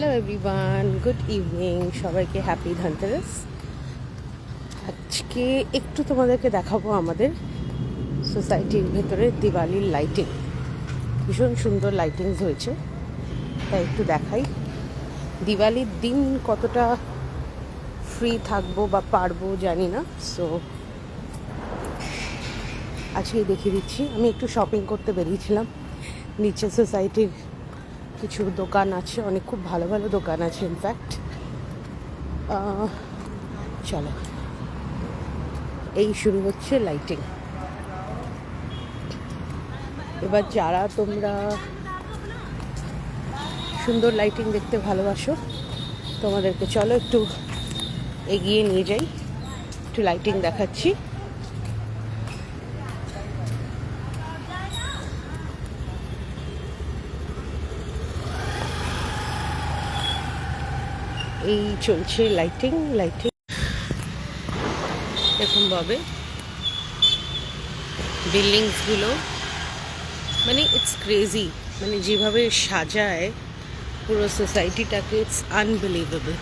Hello everyone, good evening. সবাইকে happy Dhanteras. আজকে একটু তোমাদেরকে দেখাবো আমাদের সোসাইটির ভেতরে দিওয়ালির লাইটিং। ভীষণ সুন্দর লাইটিংস হয়েছে, তাই একটু দেখাই। দিওয়ালির দিন কতটা ফ্রি থাকবো বা পারবো জানি না, সো আজকেই দেখিয়ে দিচ্ছি। আমি একটু শপিং করতে বেরিয়েছিলাম। নিচে সোসাইটির কিছু দোকান আছে, অনেক খুব ভালো ভালো দোকান আছে ইনফ্যাক্ট। চলো, এই শুরু হচ্ছে লাইটিং। এবার যারা তোমরা সুন্দর লাইটিং দেখতে ভালোবাসো, তোমাদেরকে চলো একটু এগিয়ে নিয়ে যাই, একটু লাইটিং দেখাচ্ছি। এই চলছে লাইটিং এরকম ভাবে বিল্ডিংসগুলো, মানে ইটস ক্রেজি, মানে যেভাবে সাজায় পুরো সোসাইটিটাকে, ইটস আনবিলিভেবল।